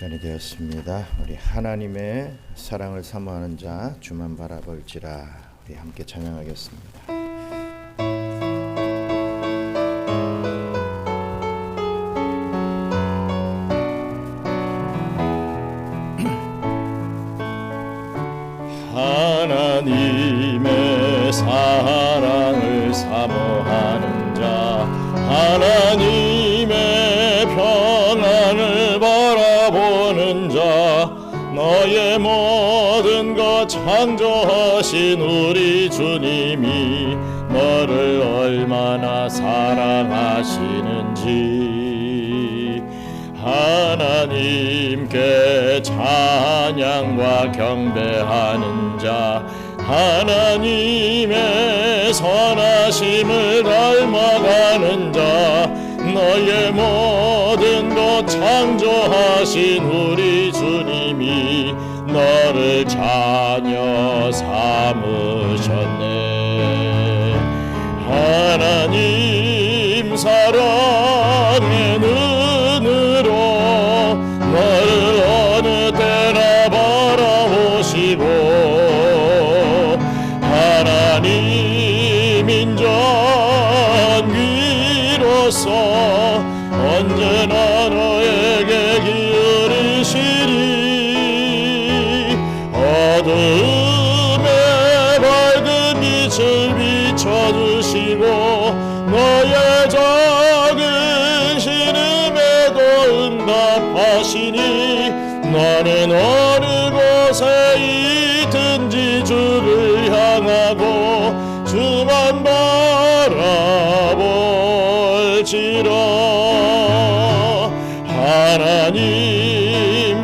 시간이 되었습니다. 우리 하나님의 사랑을 사모하는 자 주만 바라볼지라 우리 함께 찬양하겠습니다. 하나님의 사랑을 사모하는 자 하나님의 평안을 바라보는 자 너의 모든 것 창조하신 우리 주님이 너를 얼마나 사랑하시는지 하나님께 찬양과 경배하는 자 하나님의 선하심을 닮아가는 자 너의 모든 것 창조하신 우리 주님이 너를 자녀 삼으셨네. 하나님 사랑의 눈으로 너를 어느 때나 바라보시고 하나님 인정위로서 언제나 너에게 기울이시리. 어둠에 밝은 빛을 비춰주시고 너의 작은 신음에도 응답하시니 너는 어느 곳에 있든지 주를 향하고 주만 바라볼지라. 하나님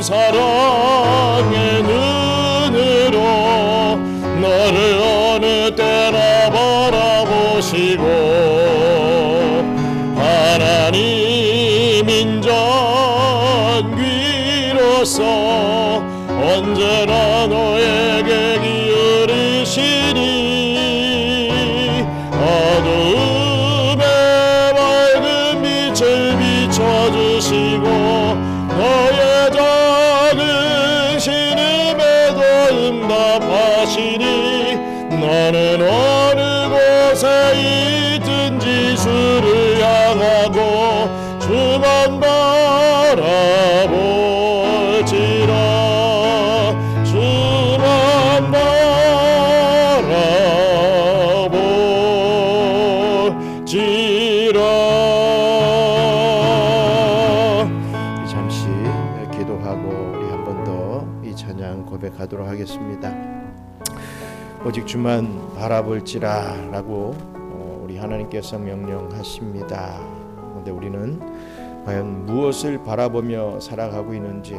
사랑의 눈으로 너를 어느 때나 바라보시고 하나님 인정귀로서 언제나 너에게 기울이시니. 어둠에 밝은 빛을 비춰주시고 너의 작은 신음에도 응답하시니 너는 어느 곳에 있든지 주를 향하고 주만 바라볼지라. 주만 바라볼지라. 잠시 기도하고 우리 한 번 더 이 찬양 고백하도록 하겠습니다. 오직 주만 바라볼지라 라고 우리 하나님께서 명령하십니다. 그런데 우리는 과연 무엇을 바라보며 살아가고 있는지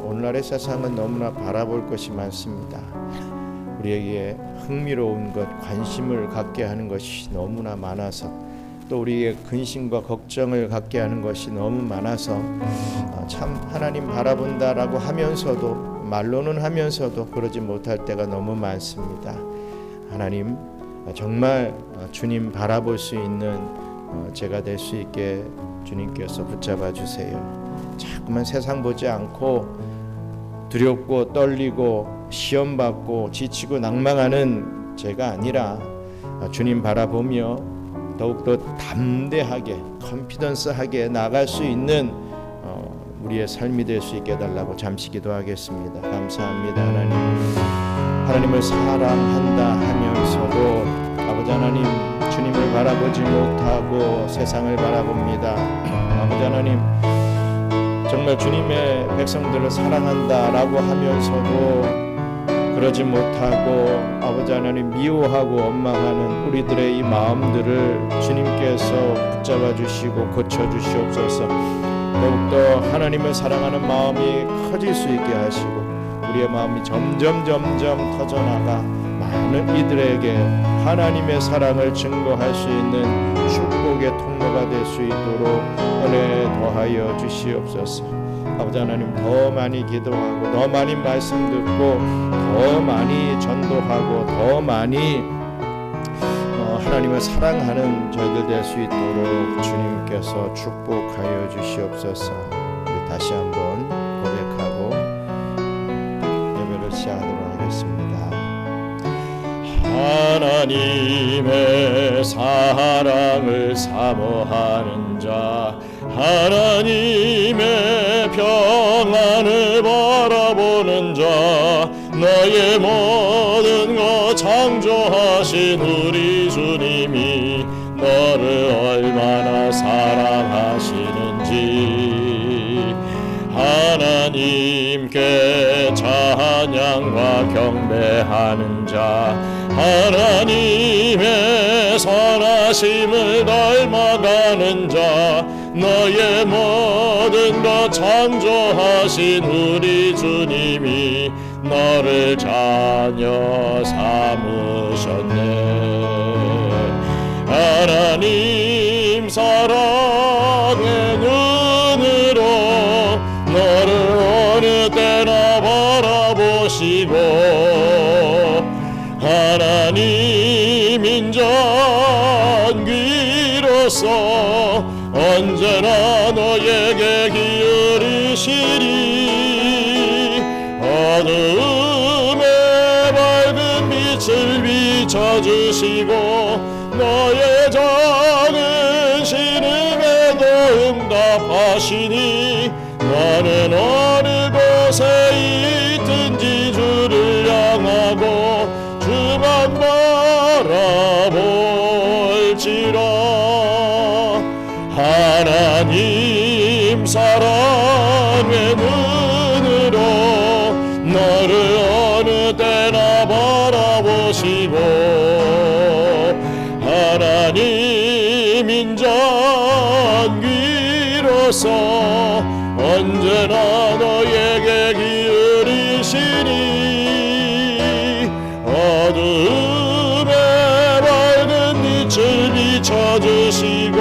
오늘날의 세상은 너무나 바라볼 것이 많습니다. 우리에게 흥미로운 것, 관심을 갖게 하는 것이 너무나 많아서 또 우리의 근심과 걱정을 갖게 하는 것이 너무 많아서 참 하나님 바라본다라고 하면서도 말로는 하면서도 그러지 못할 때가 너무 많습니다. 하나님 정말 주님 바라볼 수 있는 제가 될 수 있게 주님께서 붙잡아 주세요. 자꾸만 세상 보지 않고 두렵고 떨리고 시험받고 지치고 낭망하는 제가 아니라 주님 바라보며 더욱더 담대하게 컨피던스하게 나갈 수 있는 우리의 삶이 될 수 있게 해달라고 잠시 기도하겠습니다. 감사합니다. 하나님을 사랑한다 하면서도 아버지 하나님 주님을 바라보지 못하고 세상을 바라봅니다. 아버지 하나님 정말 주님의 백성들을 사랑한다라고 하면서도 그러지 못하고 아버지 하나님 미워하고 원망하는 우리들의 이 마음들을 주님께서 붙잡아 주시고 고쳐 주시옵소서. 더욱더 하나님을 사랑하는 마음이 커질 수 있게 하시고 우리의 마음이 점점 터져나가 많은 이들에게 하나님의 사랑을 증거할 수 있는 축복의 통로가 될 수 있도록 은혜 더하여 주시옵소서. 아버지 하나님 더 많이 기도하고 더 많이 말씀 듣고 더 많이 전도하고 더 많이 하나님을 사랑하는 저희들 될 수 있도록 주님께서 축복하여 주시옵소서. 우리 다시 한번 고백하고 시작하도록 하겠습니다. 하나님의 사랑을 사모하는 자, 하나님의 평안을 바라보는 자, 너의 모든 것 창조하신 우리 주님이 너를 얼마나 사랑하시는지 하나님께 찬양과 경배하는 자, 하나님의 선하심을 닮아가는 자, 너의 모든 것 창조하신 우리 주님이 너를 자녀 삼으셨네. 하나님 사랑의 눈으로 너를 어느 때나 바라보시고 하나님 인자귀로서 언제나 너에게 기울이시리. 어둠의 밝은 빛을 비춰주시고 너의 작은 신음에도 응답하시니 너는 어느 곳에 있든지 주를 향하고 주만 바라볼지라. 하나님 사랑의 눈으로 너를 어느 때나 바라보시고 하나님 인자귀로서 언제나 너에게 기울이시니 어둠의 밝은 빛을 비춰주시고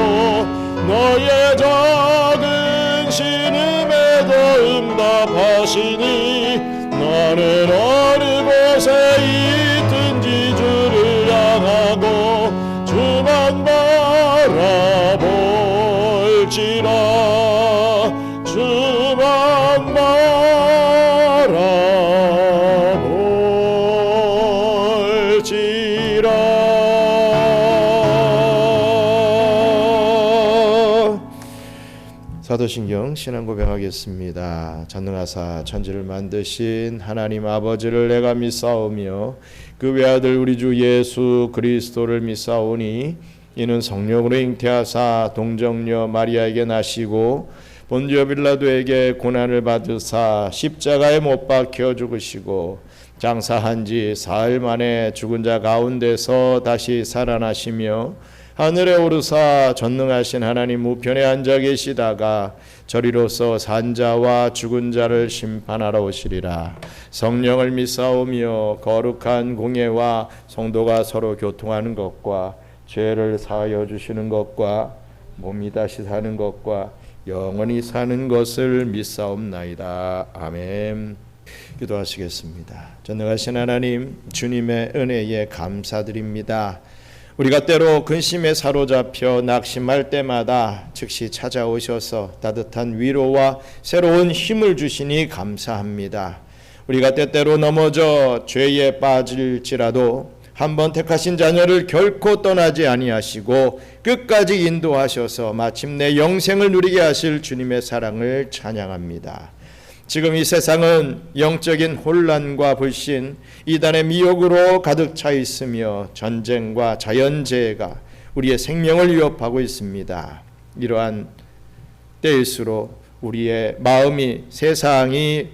너의 작은 신음에도 응답하시니 너는 어느 곳에 있든지 주를 향하고 주만 바라볼지라. 주만 바라볼지라. 사도신경 신앙 고백하겠습니다. 전능하사 천지를 만드신 하나님 아버지를 내가 믿사오며 그 외아들 우리 주 예수 그리스도를 믿사오니 이는 성령으로 잉태하사 동정녀 마리아에게 나시고 본디오 빌라도에게 고난을 받으사 십자가에 못 박혀 죽으시고 장사한 지 사흘 만에 죽은 자 가운데서 다시 살아나시며 하늘에 오르사 전능하신 하나님 우편에 앉아 계시다가 저리로서 산자와 죽은 자를 심판하러 오시리라. 성령을 믿사오며 거룩한 공예와 성도가 서로 교통하는 것과 죄를 사하여 주시는 것과 몸이 다시 사는 것과 영원히 사는 것을 믿사옵나이다. 아멘. 기도하시겠습니다. 전능하신 하나님, 주님의 은혜에 감사드립니다. 우리가 때로 근심에 사로잡혀 낙심할 때마다 즉시 찾아오셔서 따뜻한 위로와 새로운 힘을 주시니 감사합니다. 우리가 때때로 넘어져 죄에 빠질지라도 한번 택하신 자녀를 결코 떠나지 아니하시고 끝까지 인도하셔서 마침내 영생을 누리게 하실 주님의 사랑을 찬양합니다. 지금 이 세상은 영적인 혼란과 불신, 이단의 미혹으로 가득 차 있으며 전쟁과 자연재해가 우리의 생명을 위협하고 있습니다. 이러한 때일수록 우리의 마음이 세상이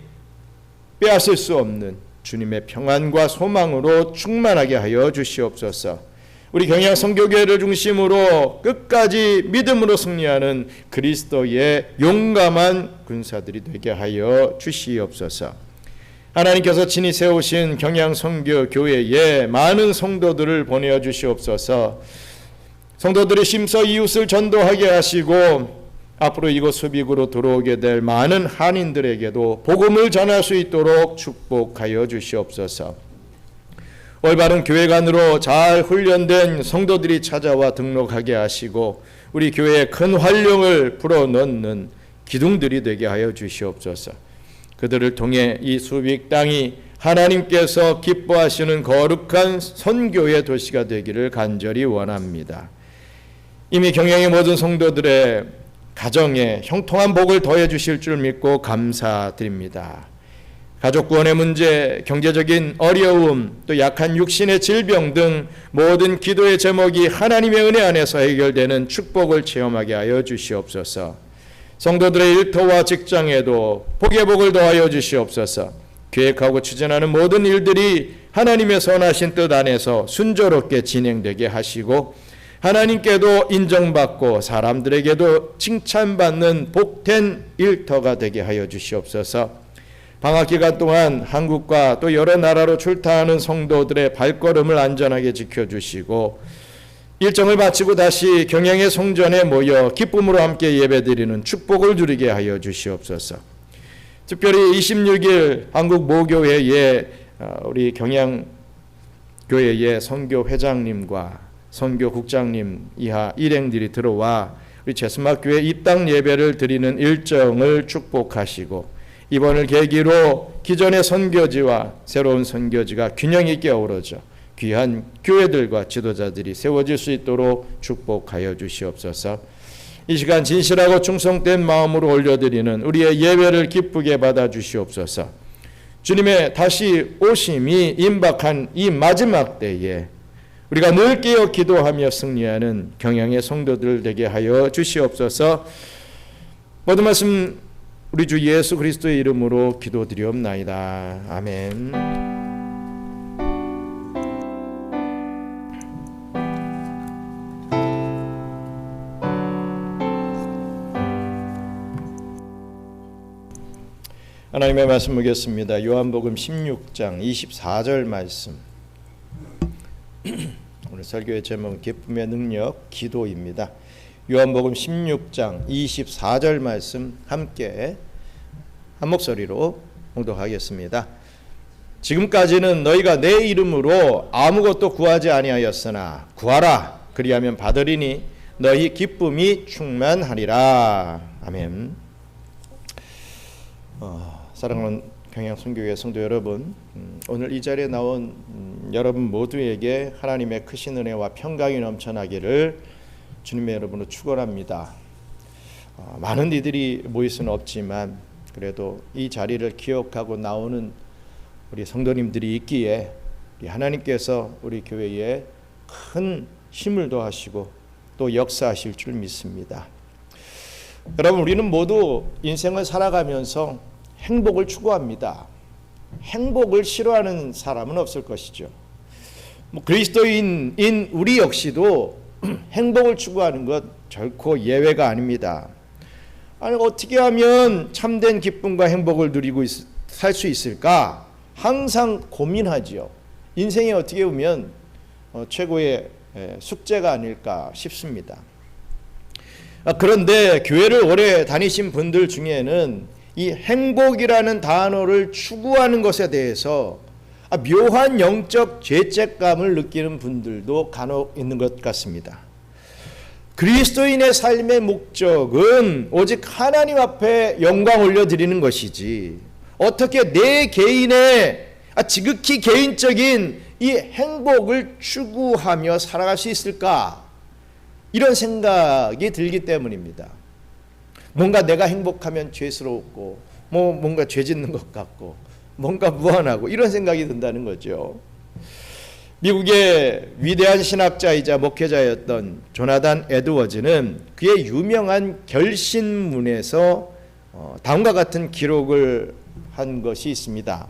빼앗을 수 없는 주님의 평안과 소망으로 충만하게 하여 주시옵소서. 우리 경양 선교교회를 중심으로 끝까지 믿음으로 승리하는 그리스도의 용감한 군사들이 되게 하여 주시옵소서. 하나님께서 친히 세우신 경양 선교교회에 많은 성도들을 보내어 주시옵소서. 성도들이 심서 이웃을 전도하게 하시고 앞으로 이곳 수빅으로 들어오게 될 많은 한인들에게도 복음을 전할 수 있도록 축복하여 주시옵소서. 올바른 교회관으로 잘 훈련된 성도들이 찾아와 등록하게 하시고 우리 교회에 큰 활력을 불어넣는 기둥들이 되게 하여 주시옵소서. 그들을 통해 이 수빅 땅이 하나님께서 기뻐하시는 거룩한 선교의 도시가 되기를 간절히 원합니다. 이미 경영의 모든 성도들의 가정에 형통한 복을 더해 주실 줄 믿고 감사드립니다. 가족 구원의 문제, 경제적인 어려움, 또 약한 육신의 질병 등 모든 기도의 제목이 하나님의 은혜 안에서 해결되는 축복을 체험하게 하여 주시옵소서. 성도들의 일터와 직장에도 복의 복을 더하여 주시옵소서. 계획하고 추진하는 모든 일들이 하나님의 선하신 뜻 안에서 순조롭게 진행되게 하시고 하나님께도 인정받고 사람들에게도 칭찬받는 복된 일터가 되게 하여 주시옵소서. 방학기간 동안 한국과 또 여러 나라로 출타하는 성도들의 발걸음을 안전하게 지켜주시고 일정을 마치고 다시 경양의 성전에 모여 기쁨으로 함께 예배드리는 축복을 누리게 하여 주시옵소서. 특별히 26일 한국 모교회의 우리 경양교회의 선교회장님과 선교국장님 이하 일행들이 들어와 우리 제스막교회 입당 예배를 드리는 일정을 축복하시고 이번을 계기로 기존의 선교지와 새로운 선교지가 균형 있게 어우러져 귀한 교회들과 지도자들이 세워질 수 있도록 축복하여 주시옵소서. 이 시간 진실하고 충성된 마음으로 올려드리는 우리의 예배를 기쁘게 받아 주시옵소서. 주님의 다시 오심이 임박한 이 마지막 때에 우리가 늘 깨어 기도하며 승리하는 경양의 성도들 되게 하여 주시옵소서. 모든 말씀 우리 주 예수 그리스도의 이름으로 기도드리옵나이다. 아멘. 하나님의 말씀 보겠습니다. 요한복음 16장 24절 말씀. 오늘 설교의 제목은 기쁨의 능력 기도입니다. 요한복음 16장 24절 말씀 함께 한 목소리로 봉독하겠습니다. 지금까지는 너희가 내 이름으로 아무것도 구하지 아니하였으나 구하라 그리하면 받으리니 너희 기쁨이 충만하리라. 아멘. 사랑하는 경양선교회 성도 여러분, 오늘 이 자리에 나온 여러분 모두에게 하나님의 크신 은혜와 평강이 넘쳐나기를 주님의 이름으로 축원합니다. 많은 이들이 모일 수는 없지만 그래도 이 자리를 기억하고 나오는 우리 성도님들이 있기에 하나님께서 우리 교회에 큰 힘을 더하시고 또 역사하실 줄 믿습니다. 여러분, 우리는 모두 인생을 살아가면서 행복을 추구합니다. 행복을 싫어하는 사람은 없을 것이죠. 그리스도인인 우리 역시도 행복을 추구하는 것 결코 예외가 아닙니다. 아니, 어떻게 하면 참된 기쁨과 행복을 누리고 살 수 있을까? 항상 고민하지요. 인생이 어떻게 보면 최고의 숙제가 아닐까 싶습니다. 그런데 교회를 오래 다니신 분들 중에는 이 행복이라는 단어를 추구하는 것에 대해서 묘한 영적 죄책감을 느끼는 분들도 간혹 있는 것 같습니다. 그리스도인의 삶의 목적은 오직 하나님 앞에 영광 올려드리는 것이지 어떻게 내 개인의 지극히 개인적인 이 행복을 추구하며 살아갈 수 있을까? 이런 생각이 들기 때문입니다. 뭔가 내가 행복하면 죄스럽고 뭔가 죄 짓는 것 같고 뭔가 무한하고 이런 생각이 든다는 거죠. 미국의 위대한 신학자이자 목회자였던 조나단 에드워즈는 그의 유명한 결신문에서 다음과 같은 기록을 한 것이 있습니다.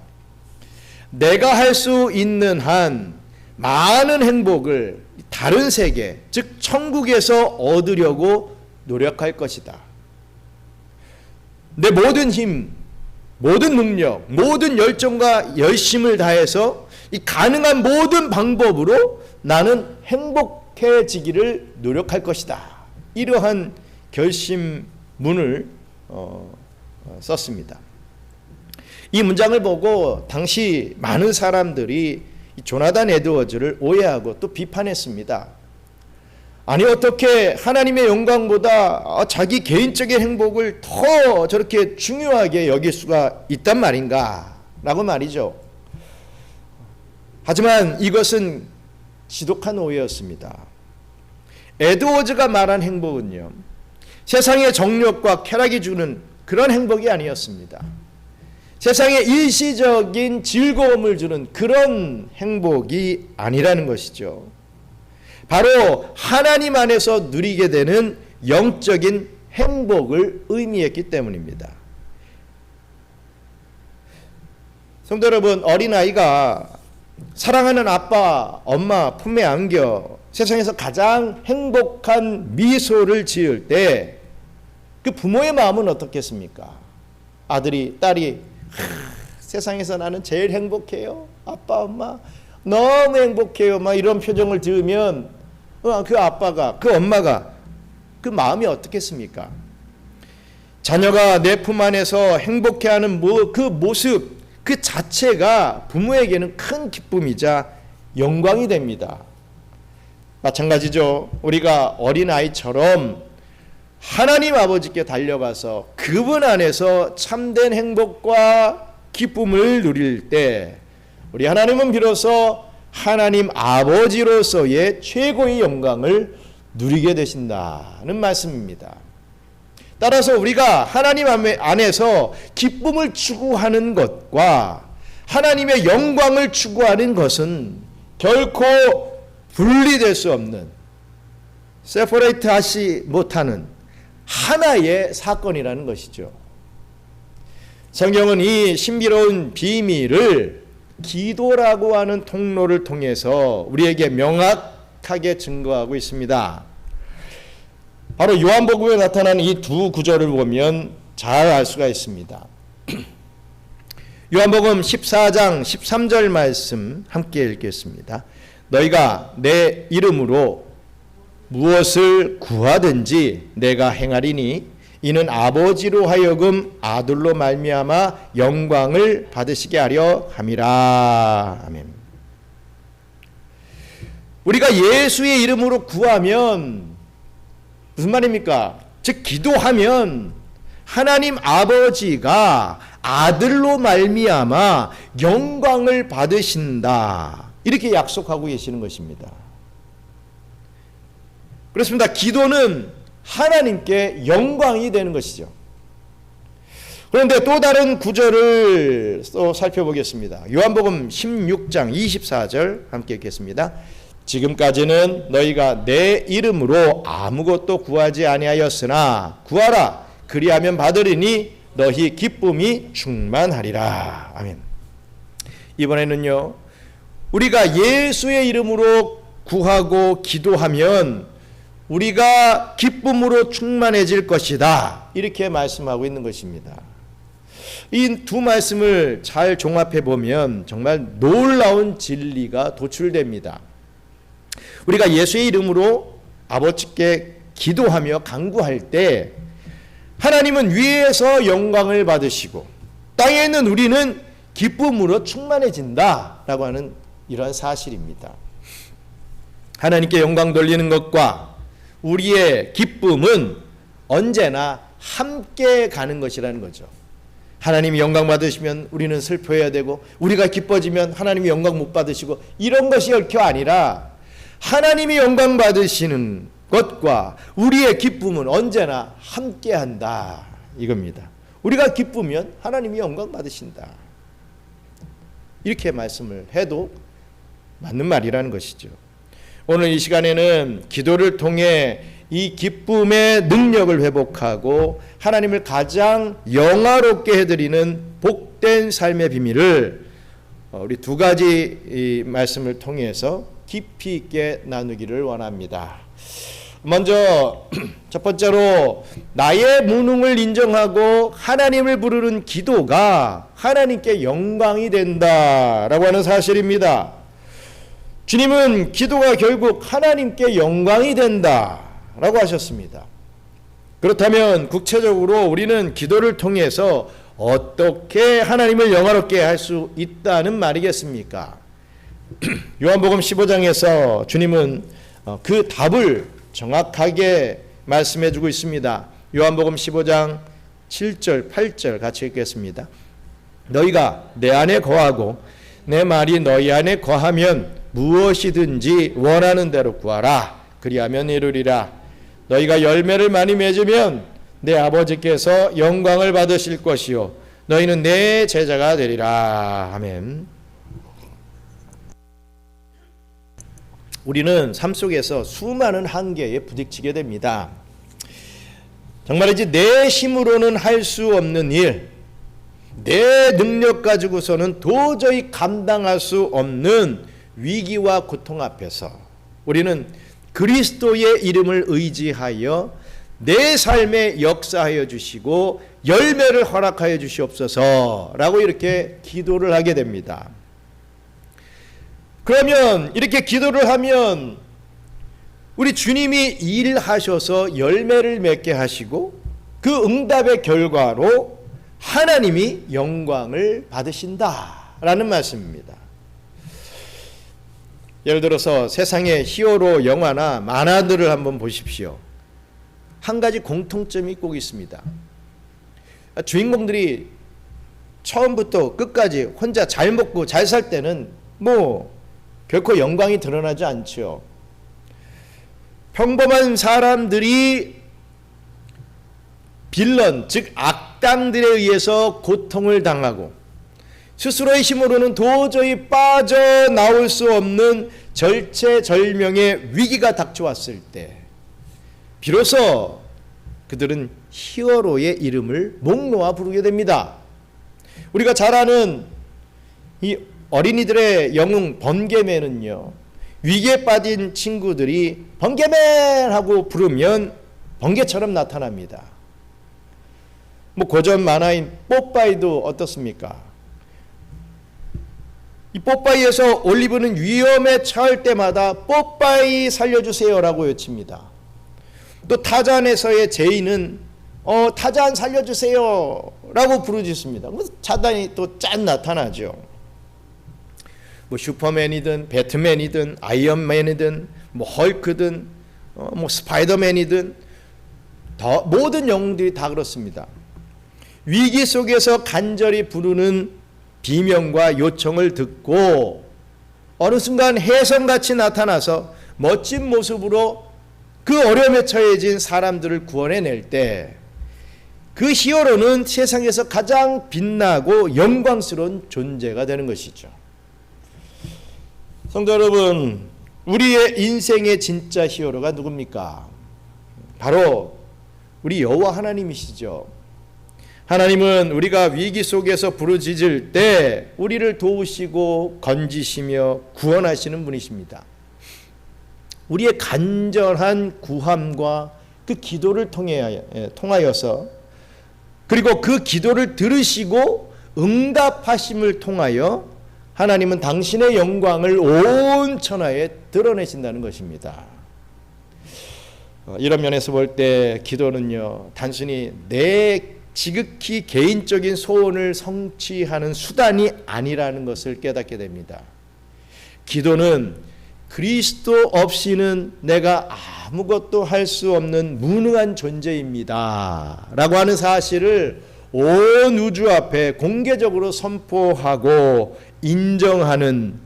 내가 할 수 있는 한 많은 행복을 다른 세계, 즉 천국에서 얻으려고 노력할 것이다. 내 모든 힘, 모든 능력, 모든 열정과 열심을 다해서 이 가능한 모든 방법으로 나는 행복해지기를 노력할 것이다. 이러한 결심문을 썼습니다. 이 문장을 보고 당시 많은 사람들이 조나단 에드워즈를 오해하고 또 비판했습니다. 아니, 어떻게 하나님의 영광보다 자기 개인적인 행복을 더 저렇게 중요하게 여길 수가 있단 말인가? 라고 말이죠. 하지만 이것은 지독한 오해였습니다. 에드워즈가 말한 행복은요, 세상의 정욕과 쾌락이 주는 그런 행복이 아니었습니다. 세상에 일시적인 즐거움을 주는 그런 행복이 아니라는 것이죠. 바로 하나님 안에서 누리게 되는 영적인 행복을 의미했기 때문입니다. 성도 여러분, 어린아이가 사랑하는 아빠, 엄마 품에 안겨 세상에서 가장 행복한 미소를 지을 때 그 부모의 마음은 어떻겠습니까? 아들이, 딸이 세상에서 나는 제일 행복해요. 아빠, 엄마 너무 행복해요. 막 이런 표정을 지으면 그 아빠가, 그 엄마가 그 마음이 어떻겠습니까? 자녀가 내 품 안에서 행복해하는 그 모습 그 자체가 부모에게는 큰 기쁨이자 영광이 됩니다. 마찬가지죠. 우리가 어린아이처럼 하나님 아버지께 달려가서 그분 안에서 참된 행복과 기쁨을 누릴 때 우리 하나님은 비로소 하나님 아버지로서의 최고의 영광을 누리게 되신다는 말씀입니다. 따라서 우리가 하나님 안에서 기쁨을 추구하는 것과 하나님의 영광을 추구하는 것은 결코 분리될 수 없는, 세퍼레이트 하지 못하는 하나의 사건이라는 것이죠. 성경은 이 신비로운 비밀을 기도라고 하는 통로를 통해서 우리에게 명확하게 증거하고 있습니다. 바로 요한복음에 나타난 이 두 구절을 보면 잘 알 수가 있습니다. 요한복음 14장 13절 말씀 함께 읽겠습니다. 너희가 내 이름으로 무엇을 구하든지 내가 행하리니 이는 아버지로 하여금 아들로 말미암아 영광을 받으시게 하려 함이라. 아멘. 우리가 예수의 이름으로 구하면 무슨 말입니까? 즉 기도하면 하나님 아버지가 아들로 말미암아 영광을 받으신다. 이렇게 약속하고 계시는 것입니다. 그렇습니다. 기도는 하나님께 영광이 되는 것이죠. 그런데 또 다른 구절을 또 살펴보겠습니다. 요한복음 16장 24절 함께 읽겠습니다. 지금까지는 너희가 내 이름으로 아무것도 구하지 아니하였으나 구하라 그리하면 받으리니 너희 기쁨이 충만하리라. 아멘. 이번에는요, 우리가 예수의 이름으로 구하고 기도하면 우리가 기쁨으로 충만해질 것이다. 이렇게 말씀하고 있는 것입니다. 이 두 말씀을 잘 종합해 보면 정말 놀라운 진리가 도출됩니다. 우리가 예수의 이름으로 아버지께 기도하며 간구할 때 하나님은 위에서 영광을 받으시고 땅에 있는 우리는 기쁨으로 충만해진다라고 하는 이러한 사실입니다. 하나님께 영광 돌리는 것과 우리의 기쁨은 언제나 함께 가는 것이라는 거죠. 하나님이 영광 받으시면 우리는 슬퍼해야 되고 우리가 기뻐지면 하나님이 영광 못 받으시고 이런 것이 얽혀 아니라 하나님이 영광 받으시는 것과 우리의 기쁨은 언제나 함께한다 이겁니다. 우리가 기쁘면 하나님이 영광 받으신다. 이렇게 말씀을 해도 맞는 말이라는 것이죠. 오늘 이 시간에는 기도를 통해 이 기쁨의 능력을 회복하고 하나님을 가장 영화롭게 해드리는 복된 삶의 비밀을 우리 두 가지 이 말씀을 통해서 깊이 있게 나누기를 원합니다. 먼저 첫 번째로 나의 무능을 인정하고 하나님을 부르는 기도가 하나님께 영광이 된다라고 하는 사실입니다. 주님은 기도가 결국 하나님께 영광이 된다라고 하셨습니다. 그렇다면 구체적으로 우리는 기도를 통해서 어떻게 하나님을 영화롭게 할 수 있다는 말이겠습니까? 요한복음 15장에서 주님은 그 답을 정확하게 말씀해 주고 있습니다. 요한복음 15장 7절 8절 같이 읽겠습니다. 너희가 내 안에 거하고 내 말이 너희 안에 거하면 무엇이든지 원하는 대로 구하라. 그리하면 이루리라. 너희가 열매를 많이 맺으면 내 아버지께서 영광을 받으실 것이요 너희는 내 제자가 되리라. 아멘. 우리는 삶 속에서 수많은 한계에 부딪히게 됩니다. 정말이지 내 힘으로는 할 수 없는 일, 내 능력 가지고서는 도저히 감당할 수 없는 위기와 고통 앞에서 우리는 그리스도의 이름을 의지하여 내 삶에 역사하여 주시고 열매를 허락하여 주시옵소서라고 이렇게 기도를 하게 됩니다. 그러면 이렇게 기도를 하면 우리 주님이 일하셔서 열매를 맺게 하시고 그 응답의 결과로 하나님이 영광을 받으신다라는 말씀입니다. 예를 들어서 세상의 히어로 영화나 만화들을 한번 보십시오. 한 가지 공통점이 꼭 있습니다. 주인공들이 처음부터 끝까지 혼자 잘 먹고 잘 살 때는 결코 영광이 드러나지 않죠. 평범한 사람들이 빌런, 즉 악당들에 의해서 고통을 당하고 스스로의 힘으로는 도저히 빠져나올 수 없는 절체절명의 위기가 닥쳐왔을 때 비로소 그들은 히어로의 이름을 목 놓아 부르게 됩니다. 우리가 잘 아는 이 어린이들의 영웅 번개맨은요, 위기에 빠진 친구들이 번개맨 하고 부르면 번개처럼 나타납니다. 고전 만화인 뽀빠이도 어떻습니까? 이 뽀빠이에서 올리브는 위험에 처할 때마다 뽀빠이 살려주세요라고 외칩니다. 또 타잔에서의 제이는 타잔 살려주세요라고 부르짖습니다. 자단이 또 짠 나타나죠. 슈퍼맨이든 배트맨이든 아이언맨이든 헐크든 스파이더맨이든 모든 영웅들이 다 그렇습니다. 위기 속에서 간절히 부르는 비명과 요청을 듣고 어느 순간 혜성같이 나타나서 멋진 모습으로 그 어려움에 처해진 사람들을 구원해낼 때 그 히어로는 세상에서 가장 빛나고 영광스러운 존재가 되는 것이죠. 성도 여러분, 우리의 인생의 진짜 히어로가 누굽니까? 바로 우리 여호와 하나님이시죠. 하나님은 우리가 위기 속에서 부르짖을 때 우리를 도우시고 건지시며 구원하시는 분이십니다. 우리의 간절한 구함과 그 기도를 통하여서 그리고 그 기도를 들으시고 응답하심을 통하여 하나님은 당신의 영광을 온 천하에 드러내신다는 것입니다. 이런 면에서 볼 때 기도는요, 단순히 내 지극히 개인적인 소원을 성취하는 수단이 아니라는 것을 깨닫게 됩니다. 기도는 그리스도 없이는 내가 아무것도 할 수 없는 무능한 존재입니다 라고 하는 사실을 온 우주 앞에 공개적으로 선포하고 인정하는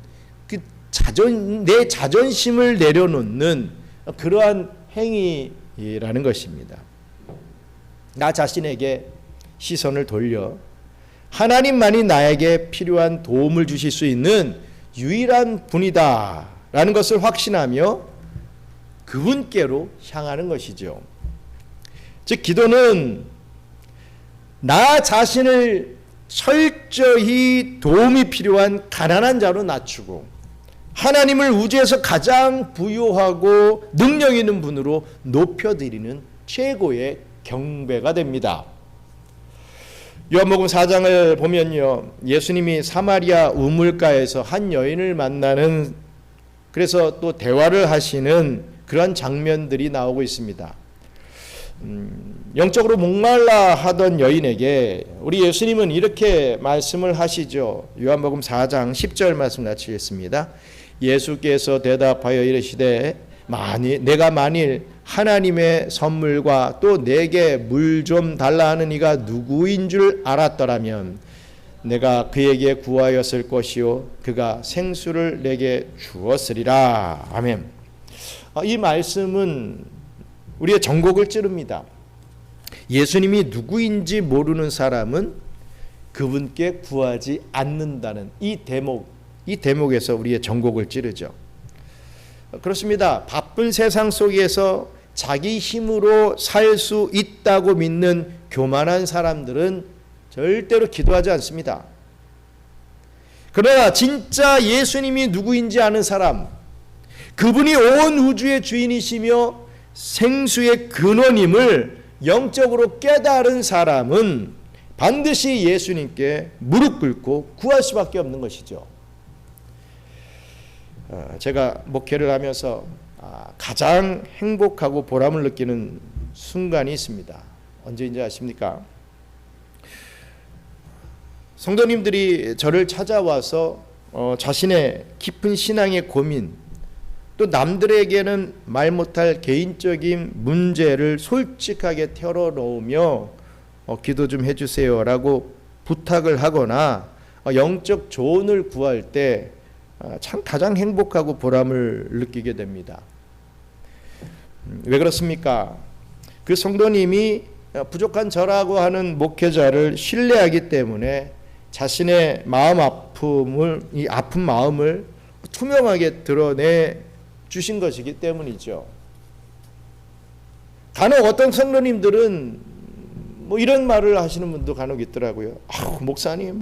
내 자존심을 내려놓는 그러한 행위라는 것입니다. 나 자신에게 시선을 돌려 하나님만이 나에게 필요한 도움을 주실 수 있는 유일한 분이다 라는 것을 확신하며 그분께로 향하는 것이죠. 즉 기도는 나 자신을 철저히 도움이 필요한 가난한 자로 낮추고 하나님을 우주에서 가장 부유하고 능력 있는 분으로 높여드리는 최고의 경배가 됩니다. 요한복음 4장을 보면요, 예수님이 사마리아 우물가에서 한 여인을 만나는, 그래서 또 대화를 하시는 그런 장면들이 나오고 있습니다. 영적으로 목말라 하던 여인에게 우리 예수님은 이렇게 말씀을 하시죠. 요한복음 4장 10절 말씀 나치겠습니다. 예수께서 대답하여 이르시되 내가 만일 하나님의 선물과 또 내게 물 좀 달라 하는 이가 누구인 줄 알았더라면 내가 그에게 구하였을 것이요 그가 생수를 내게 주었으리라. 아멘. 이 말씀은 우리의 전곡을 찌릅니다. 예수님이 누구인지 모르는 사람은 그분께 구하지 않는다는 이 대목에서 우리의 전곡을 찌르죠. 그렇습니다. 바쁜 세상 속에서 자기 힘으로 살 수 있다고 믿는 교만한 사람들은 절대로 기도하지 않습니다. 그러나 진짜 예수님이 누구인지 아는 사람, 그분이 온 우주의 주인이시며 생수의 근원임을 영적으로 깨달은 사람은 반드시 예수님께 무릎 꿇고 구할 수밖에 없는 것이죠. 제가 목회를 하면서 가장 행복하고 보람을 느끼는 순간이 있습니다. 언제인지 아십니까? 성도님들이 저를 찾아와서 자신의 깊은 신앙의 고민, 또 남들에게는 말 못할 개인적인 문제를 솔직하게 털어놓으며 기도 좀 해주세요 라고 부탁을 하거나 영적 조언을 구할 때 참 가장 행복하고 보람을 느끼게 됩니다. 왜 그렇습니까? 그 성도님이 부족한 저라고 하는 목회자를 신뢰하기 때문에 자신의 이 아픈 마음을 투명하게 드러내 주신 것이기 때문이죠. 간혹 어떤 성도님들은 이런 말을 하시는 분도 간혹 있더라고요. 목사님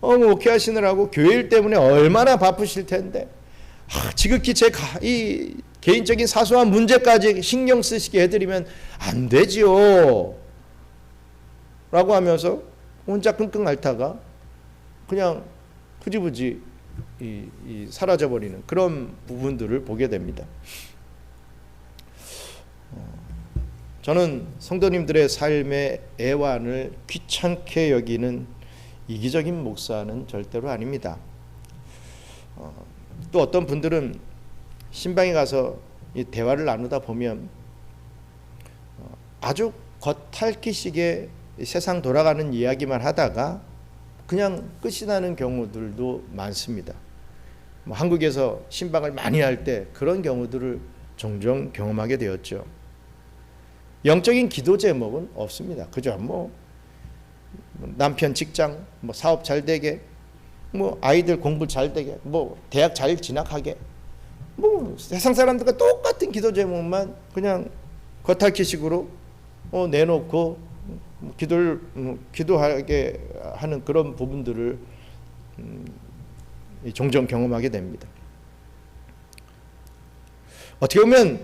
목회하시느라고 교회 때문에 얼마나 바쁘실 텐데 지극히 이 개인적인 사소한 문제까지 신경 쓰시게 해드리면 안 되지요 라고 하면서 혼자 끙끙 앓다가 그냥 흐지부지 사라져버리는 그런 부분들을 보게 됩니다. 저는 성도님들의 삶의 애환을 귀찮게 여기는 이기적인 목사는 절대로 아닙니다. 또 어떤 분들은 신방에 가서 이 대화를 나누다 보면 아주 겉핥기식의 세상 돌아가는 이야기만 하다가 그냥 끝이 나는 경우들도 많습니다. 한국에서 신방을 많이 할 때 그런 경우들을 종종 경험하게 되었죠. 영적인 기도 제목은 없습니다. 그죠? 남편 직장, 사업 잘 되게, 아이들 공부 잘 되게, 대학 잘 진학하게, 세상 사람들과 똑같은 기도 제목만 그냥 겉핥기식으로 내놓고 기도하게 하는 그런 부분들을 종종 경험하게 됩니다. 어떻게 보면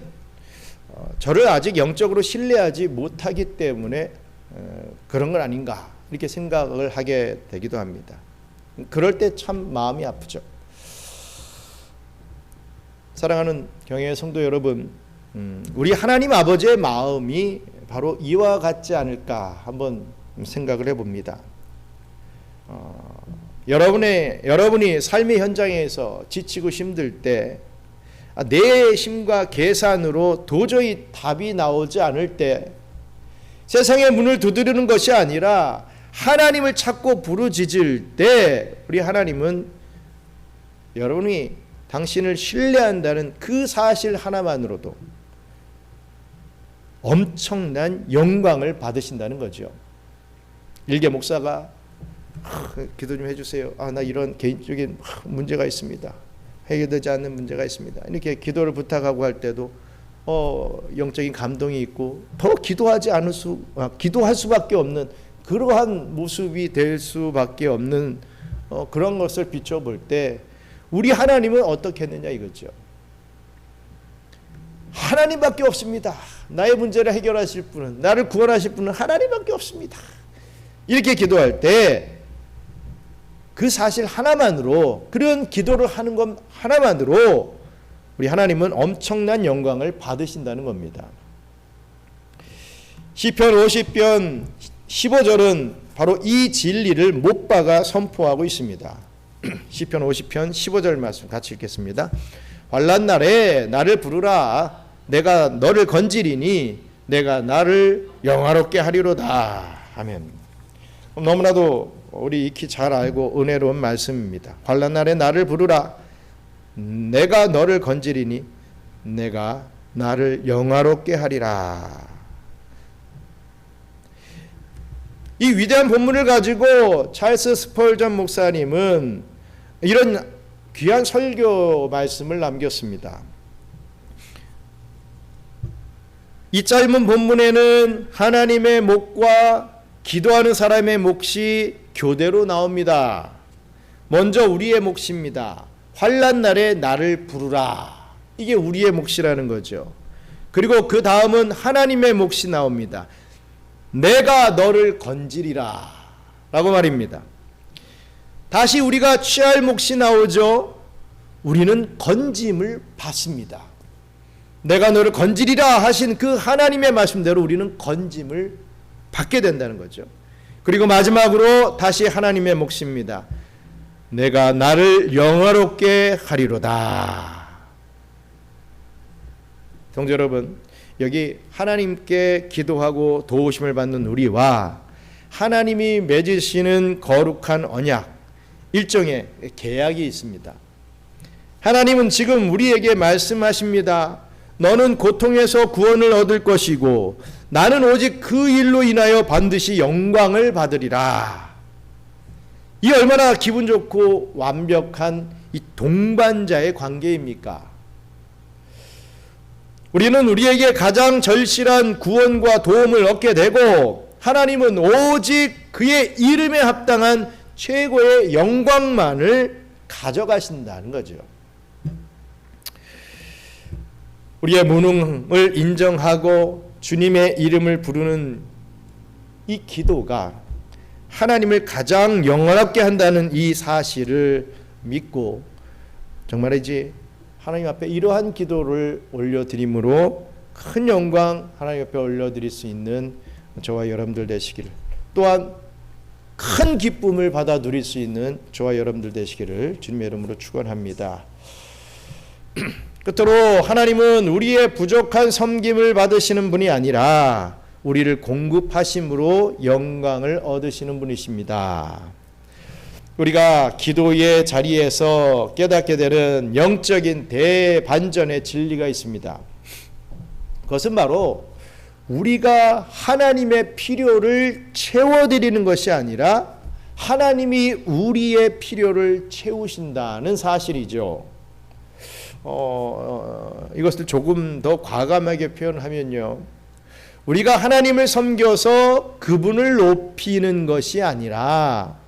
저를 아직 영적으로 신뢰하지 못하기 때문에 그런 건 아닌가 이렇게 생각을 하게 되기도 합니다. 그럴 때 참 마음이 아프죠. 사랑하는 경외의 성도 여러분, 우리 하나님 아버지의 마음이 바로 이와 같지 않을까 한번 생각을 해봅니다. 여러분이 삶의 현장에서 지치고 힘들 때 내 힘과 계산으로 도저히 답이 나오지 않을 때 세상의 문을 두드리는 것이 아니라 하나님을 찾고 부르짖을 때 우리 하나님은 여러분이 당신을 신뢰한다는 그 사실 하나만으로도 엄청난 영광을 받으신다는 거죠. 일개 목사가 기도 좀 해주세요. 나 이런 개인적인 문제가 있습니다. 해결되지 않는 문제가 있습니다. 이렇게 기도를 부탁하고 할 때도 영적인 감동이 있고 더 기도할 수밖에 없는 그러한 모습이 될 수밖에 없는 그런 것을 비춰볼 때 우리 하나님은 어떻게 했느냐 이거죠. 하나님밖에 없습니다. 나의 문제를 해결하실 분은, 나를 구원하실 분은 하나님밖에 없습니다. 이렇게 기도할 때 그 사실 하나만으로, 그런 기도를 하는 것 하나만으로 우리 하나님은 엄청난 영광을 받으신다는 겁니다. 시편 50편 15절은 바로 이 진리를 못 박아 선포하고 있습니다. 시편 50편 15절 말씀 같이 읽겠습니다. 환난 날에 나를 부르라. 내가 너를 건지리니 내가 나를 영화롭게 하리로다. 아멘. 너무나도 우리 익히 잘 알고 은혜로운 말씀입니다. 환난 날에 나를 부르라. 내가 너를 건지리니 내가 나를 영화롭게 하리라. 이 위대한 본문을 가지고 찰스 스펄전 목사님은 이런 귀한 설교 말씀을 남겼습니다. 이 짧은 본문에는 하나님의 몫과 기도하는 사람의 몫이 교대로 나옵니다. 먼저 우리의 몫입니다. 환난 날에 나를 부르라. 이게 우리의 몫이라는 거죠. 그리고 그 다음은 하나님의 몫이 나옵니다. 내가 너를 건지리라 라고 말입니다. 다시 우리가 취할 몫이 나오죠. 우리는 건짐을 받습니다. 내가 너를 건지리라 하신 그 하나님의 말씀대로 우리는 건짐을 받게 된다는 거죠. 그리고 마지막으로 다시 하나님의 몫입니다. 내가 나를 영화롭게 하리로다. 성도 여러분, 여기 하나님께 기도하고 도우심을 받는 우리와 하나님이 맺으시는 거룩한 언약, 일종의 계약이 있습니다. 하나님은 지금 우리에게 말씀하십니다. 너는 고통에서 구원을 얻을 것이고 나는 오직 그 일로 인하여 반드시 영광을 받으리라. 이 얼마나 기분 좋고 완벽한 이 동반자의 관계입니까? 우리는 우리에게 가장 절실한 구원과 도움을 얻게 되고 하나님은 오직 그의 이름에 합당한 최고의 영광만을 가져가신다는 거죠. 우리의 무능을 인정하고 주님의 이름을 부르는 이 기도가 하나님을 가장 영원하게 한다는 이 사실을 믿고 정말이지 하나님 앞에 이러한 기도를 올려드림으로 큰 영광 하나님 앞에 올려드릴 수 있는 저와 여러분들 되시기를, 또한 큰 기쁨을 받아 누릴 수 있는 저와 여러분들 되시기를 주님의 이름으로 축원합니다. 끝으로 하나님은 우리의 부족한 섬김을 받으시는 분이 아니라 우리를 공급하심으로 영광을 얻으시는 분이십니다. 우리가 기도의 자리에서 깨닫게 되는 영적인 대반전의 진리가 있습니다. 그것은 바로 우리가 하나님의 필요를 채워드리는 것이 아니라 하나님이 우리의 필요를 채우신다는 사실이죠. 이것을 조금 더 과감하게 표현하면요, 우리가 하나님을 섬겨서 그분을 높이는 것이 아니라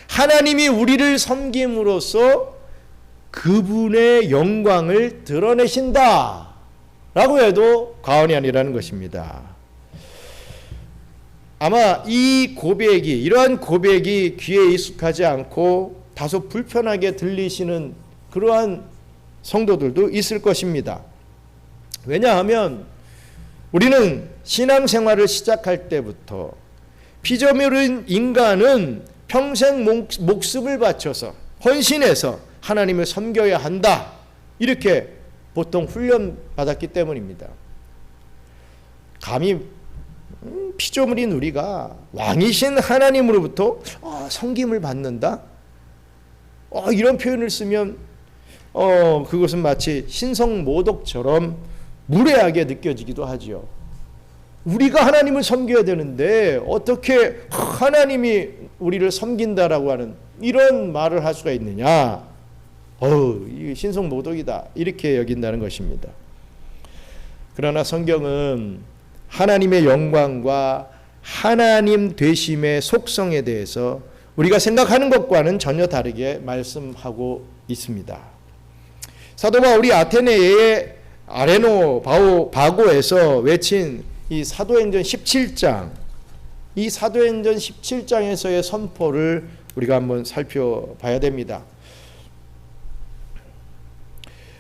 하나님이 우리를 섬김으로써 그분의 영광을 드러내신다 라고 해도 과언이 아니라는 것입니다. 아마 이 고백이, 이러한 고백이 귀에 익숙하지 않고 다소 불편하게 들리시는 그러한 성도들도 있을 것입니다. 왜냐하면 우리는 신앙생활을 시작할 때부터 피조물인 인간은 평생 목숨을 바쳐서 헌신해서 하나님을 섬겨야 한다, 이렇게 보통 훈련받았기 때문입니다. 감히 피조물인 우리가 왕이신 하나님으로부터 섬김을 받는다? 이런 표현을 쓰면 그것은 마치 신성모독처럼 무례하게 느껴지기도 하지요. 우리가 하나님을 섬겨야 되는데 어떻게 하나님이 우리를 섬긴다라고 하는 이런 말을 할 수가 있느냐? 이게 신성모독이다, 이렇게 여긴다는 것입니다. 그러나 성경은 하나님의 영광과 하나님 되심의 속성에 대해서 우리가 생각하는 것과는 전혀 다르게 말씀하고 있습니다. 사도 바울이 아테네의 아레노 바고에서 외친 이 사도행전 17장, 이 사도행전 17장에서의 선포를 우리가 한번 살펴봐야 됩니다.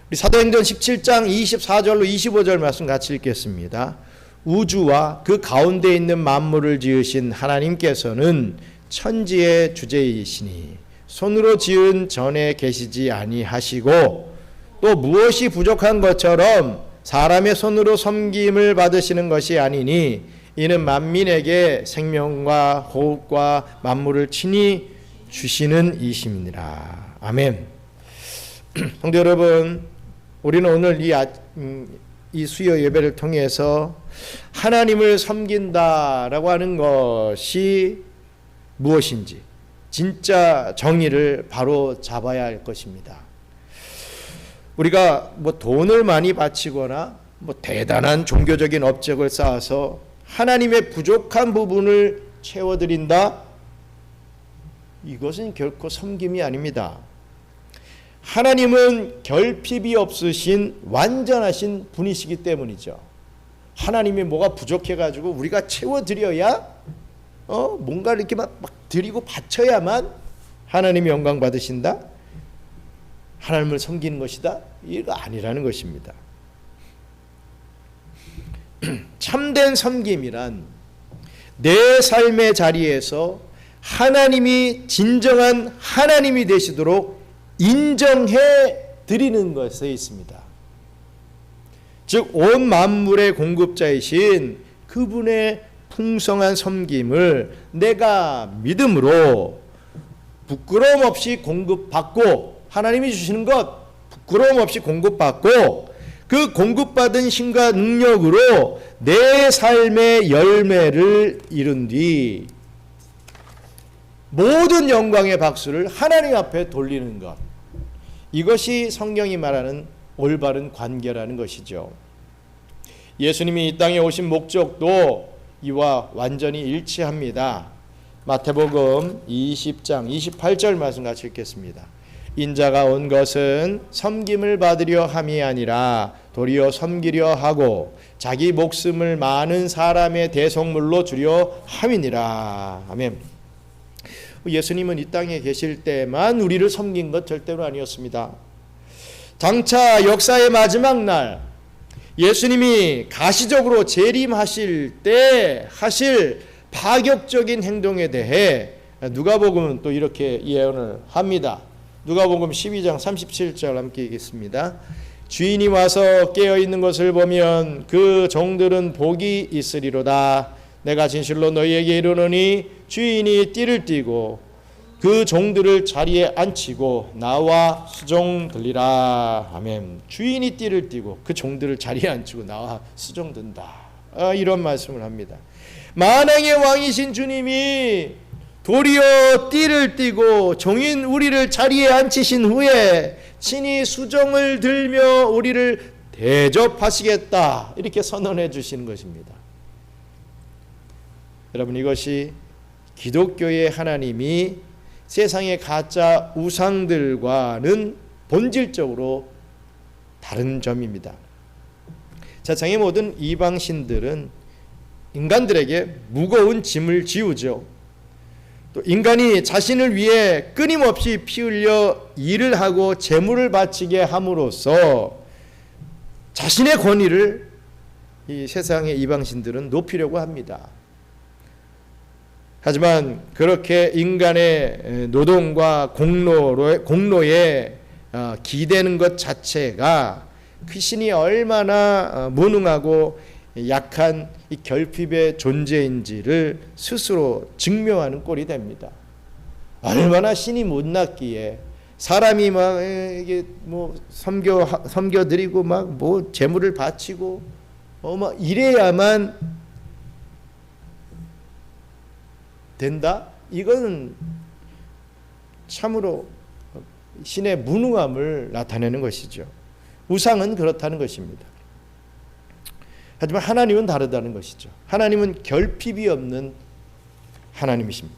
우리 사도행전 17장 24절로 25절 말씀 같이 읽겠습니다. 우주와 그 가운데 있는 만물을 지으신 하나님께서는 천지의 주제이시니 손으로 지은 전에 계시지 아니하시고 또 무엇이 부족한 것처럼 사람의 손으로 섬김을 받으시는 것이 아니니 이는 만민에게 생명과 호흡과 만물을 친히 주시는 이심이니라. 아멘. 성도 여러분, 우리는 오늘 이 수요 예배를 통해서 하나님을 섬긴다라고 하는 것이 무엇인지 진짜 정의를 바로 잡아야 할 것입니다. 우리가 뭐 돈을 많이 바치거나 뭐 대단한 종교적인 업적을 쌓아서 하나님의 부족한 부분을 채워드린다? 이것은 결코 섬김이 아닙니다. 하나님은 결핍이 없으신 완전하신 분이시기 때문이죠. 하나님이 뭐가 부족해가지고 우리가 채워드려야 뭔가를 이렇게 막 드리고 바쳐야만 하나님이 영광 받으신다? 하나님을 섬기는 것이다? 이거 아니라는 것입니다. 참된 섬김이란 내 삶의 자리에서 하나님이 진정한 하나님이 되시도록 인정해 드리는 것에 있습니다. 즉 온 만물의 공급자이신 그분의 풍성한 섬김을 내가 믿음으로 부끄러움 없이 공급받고, 하나님이 주시는 것 부끄러움 없이 공급받고, 그 공급받은 힘과 능력으로 내 삶의 열매를 이룬 뒤 모든 영광의 박수를 하나님 앞에 돌리는 것, 이것이 성경이 말하는 올바른 관계라는 것이죠. 예수님이 이 땅에 오신 목적도 이와 완전히 일치합니다. 마태복음 20장 28절 말씀 같이 읽겠습니다. 인자가 온 것은 섬김을 받으려 함이 아니라 도리어 섬기려 하고 자기 목숨을 많은 사람의 대속물로 주려 함이니라. 아멘. 예수님은 이 땅에 계실 때만 우리를 섬긴 것 절대로 아니었습니다. 장차 역사의 마지막 날 예수님이 가시적으로 재림하실 때 하실 파격적인 행동에 대해 누가복음은 또 이렇게 예언을 합니다. 누가복음 12장 37절 함께 읽겠습니다. 주인이 와서 깨어있는 것을 보면 그 종들은 복이 있으리로다. 내가 진실로 너희에게 이르노니 주인이 띠를 띠고 그 종들을 자리에 앉히고 나와 수종들리라. 아멘. 주인이 띠를 띠고 그 종들을 자리에 앉히고 나와 수종든다. 이런 말씀을 합니다. 만왕의 왕이신 주님이 도리어 띠를 띠고 종인 우리를 자리에 앉히신 후에 친히 수종을 들며 우리를 대접하시겠다, 이렇게 선언해 주시는 것입니다. 여러분, 이것이 기독교의 하나님이 세상의 가짜 우상들과는 본질적으로 다른 점입니다. 세상의 모든 이방신들은 인간들에게 무거운 짐을 지우죠. 또 인간이 자신을 위해 끊임없이 피 흘려 일을 하고 재물을 바치게 함으로써 자신의 권위를 이 세상의 이방신들은 높이려고 합니다. 하지만 그렇게 인간의 노동과 공로에 기대는 것 자체가 그 신이 얼마나 무능하고 약한 이 결핍의 존재인지를 스스로 증명하는 꼴이 됩니다. 얼마나 신이 못났기에 사람이 막 이게 뭐 섬겨드리고 막 뭐 재물을 바치고 막 이래야만 된다? 이거는 참으로 신의 무능함을 나타내는 것이죠. 우상은 그렇다는 것입니다. 하지만 하나님은 다르다는 것이죠. 하나님은 결핍이 없는 하나님이십니다.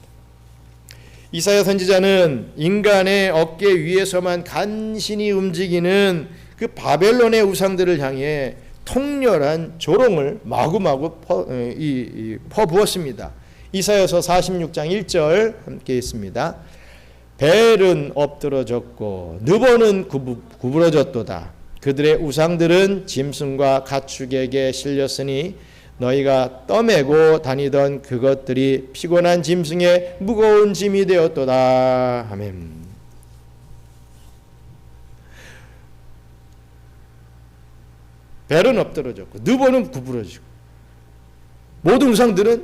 이사야 선지자는 인간의 어깨 위에서만 간신히 움직이는 그 바벨론의 우상들을 향해 통렬한 조롱을 마구마구 퍼부었습니다. 이사야서 46장 1절 함께 있습니다. 벨은 엎드러졌고 느보는 구부러졌도다. 그들의 우상들은 짐승과 가축에게 실렸으니 너희가 떠매고 다니던 그것들이 피곤한 짐승의 무거운 짐이 되었도다. 아멘. 벨은 엎드러졌고 느보는 구부러지고 모든 우상들은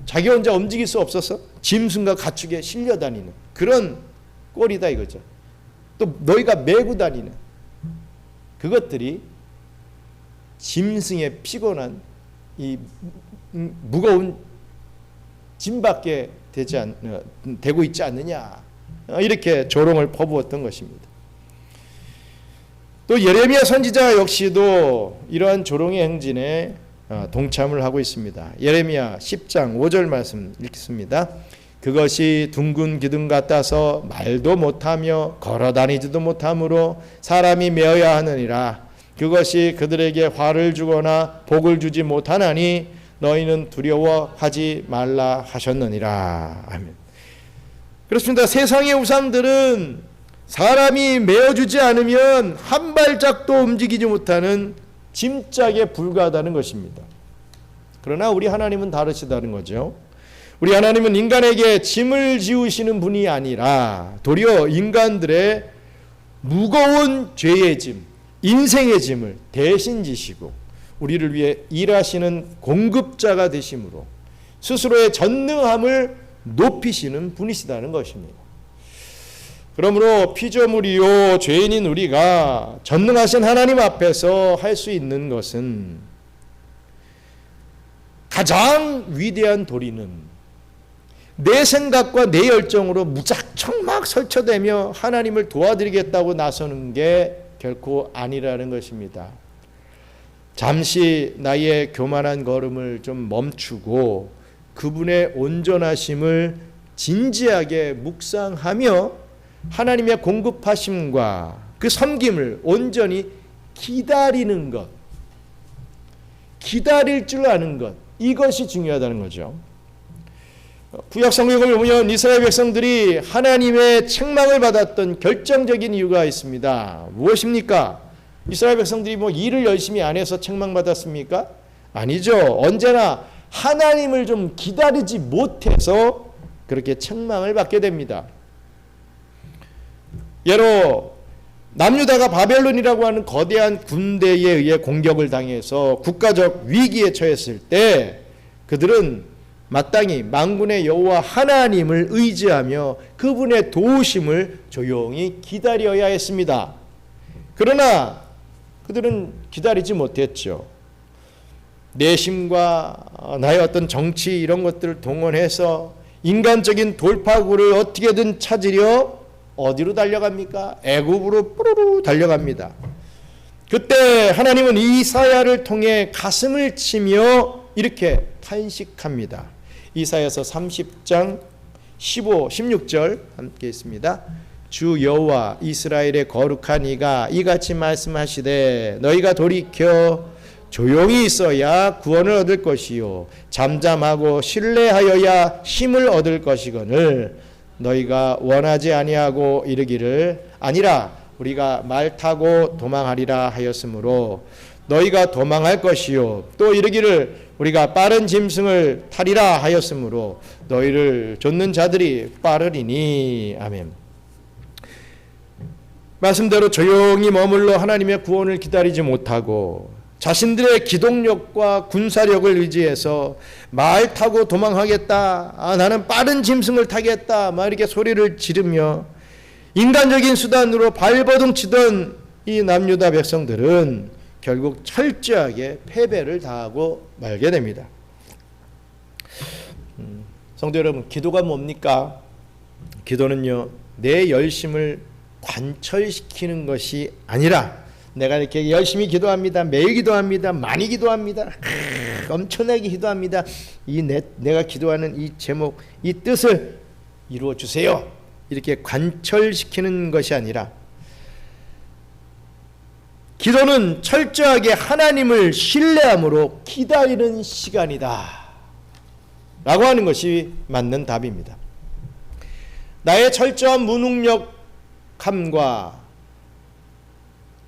자기 혼자 움직일 수 없어서 짐승과 가축에 실려 다니는 그런 꼴이다 이거죠. 또 너희가 메고 다니는 그것들이 짐승의 피곤한 이 무거운 짐밖에 되고 있지 않느냐, 이렇게 조롱을 퍼부었던 것입니다. 또 예레미야 선지자 역시도 이러한 조롱의 행진에 동참을 하고 있습니다. 예레미야 10장 5절 말씀 읽습니다. 그것이 둥근 기둥 같아서 말도 못하며 걸어다니지도 못하므로 사람이 메어야 하느니라. 그것이 그들에게 화를 주거나 복을 주지 못하나니 너희는 두려워하지 말라 하셨느니라. 아멘. 그렇습니다. 세상의 우상들은 사람이 메어주지 않으면 한 발짝도 움직이지 못하는 짐짝에 불과하다는 것입니다. 그러나 우리 하나님은 다르시다는 거죠. 우리 하나님은 인간에게 짐을 지우시는 분이 아니라 도리어 인간들의 무거운 죄의 짐, 인생의 짐을 대신 지시고 우리를 위해 일하시는 공급자가 되심으로 스스로의 전능함을 높이시는 분이시다는 것입니다. 그러므로 피조물이요 죄인인 우리가 전능하신 하나님 앞에서 할 수 있는 것은 가장 위대한 도리는 내 생각과 내 열정으로 무작정 막 설쳐대며 하나님을 도와드리겠다고 나서는 게 결코 아니라는 것입니다. 잠시 나의 교만한 걸음을 좀 멈추고 그분의 온전하심을 진지하게 묵상하며 하나님의 공급하심과 그 섬김을 온전히 기다리는 것, 기다릴 줄 아는 것, 이것이 중요하다는 거죠. 구약 성경을 보면 이스라엘 백성들이 하나님의 책망을 받았던 결정적인 이유가 있습니다. 무엇입니까? 이스라엘 백성들이 뭐 일을 열심히 안 해서 책망받았습니까? 아니죠. 언제나 하나님을 좀 기다리지 못해서 그렇게 책망을 받게 됩니다. 예로 남유다가 바벨론이라고 하는 거대한 군대에 의해 공격을 당해서 국가적 위기에 처했을 때 그들은 마땅히 만군의 여호와 하나님을 의지하며 그분의 도우심을 조용히 기다려야 했습니다. 그러나 그들은 기다리지 못했죠. 내심과 나의 어떤 정치 이런 것들을 동원해서 인간적인 돌파구를 어떻게든 찾으려 어디로 달려갑니까? 애굽으로 뿌르르 달려갑니다. 그때 하나님은 이사야를 통해 가슴을 치며 이렇게 탄식합니다. 이사야서 30장 15, 16절 함께 있습니다. 주 여호와 이스라엘의 거룩한 이가 이같이 말씀하시되 너희가 돌이켜 조용히 있어야 구원을 얻을 것이요 잠잠하고 신뢰하여야 힘을 얻을 것이거늘 너희가 원하지 아니하고 이르기를 아니라 우리가 말 타고 도망하리라 하였으므로 너희가 도망할 것이요 또 이르기를 우리가 빠른 짐승을 타리라 하였으므로 너희를 좇는 자들이 빠르리니. 아멘. 말씀대로 조용히 머물러 하나님의 구원을 기다리지 못하고 자신들의 기동력과 군사력을 의지해서 말 타고 도망하겠다, 나는 빠른 짐승을 타겠다, 막 이렇게 소리를 지르며 인간적인 수단으로 발버둥 치던 이 남유다 백성들은 결국 철저하게 패배를 당하고 말게 됩니다. 성도 여러분, 기도가 뭡니까? 기도는요, 내 열심을 관철시키는 것이 아니라 내가 이렇게 열심히 기도합니다. 매일 기도합니다. 많이 기도합니다. 엄청나게 기도합니다. 내가 기도하는 이 제목, 이 뜻을 이루어 주세요. 이렇게 관철시키는 것이 아니라 기도는 철저하게 하나님을 신뢰함으로 기다리는 시간이다 라고 하는 것이 맞는 답입니다. 나의 철저한 무능력함과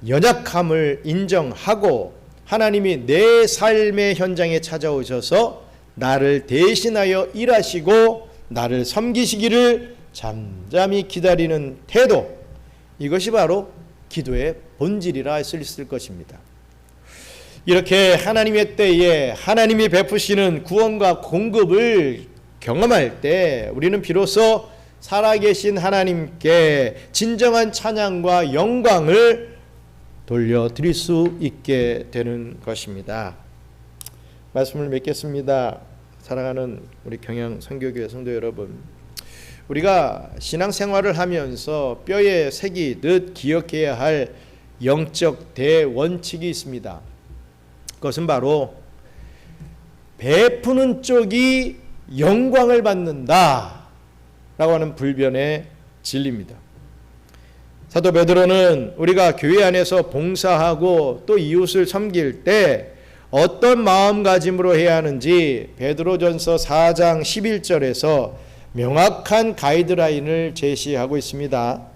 연약함을 인정하고 하나님이 내 삶의 현장에 찾아오셔서 나를 대신하여 일하시고 나를 섬기시기를 잠잠히 기다리는 태도, 이것이 바로 기도의 본질이라 할 수 있을 것입니다. 이렇게 하나님의 때에 하나님이 베푸시는 구원과 공급을 경험할 때 우리는 비로소 살아계신 하나님께 진정한 찬양과 영광을 돌려드릴 수 있게 되는 것입니다. 말씀을 맺겠습니다. 사랑하는 우리 경양 선교교회 성도 여러분, 우리가 신앙생활을 하면서 뼈에 새기듯 기억해야 할 영적 대원칙이 있습니다. 그것은 바로 베푸는 쪽이 영광을 받는다 라고 하는 불변의 진리입니다. 사도 베드로는 우리가 교회 안에서 봉사하고 또 이웃을 섬길 때 어떤 마음가짐으로 해야 하는지 베드로전서 4장 11절에서 명확한 가이드라인을 제시하고 있습니다.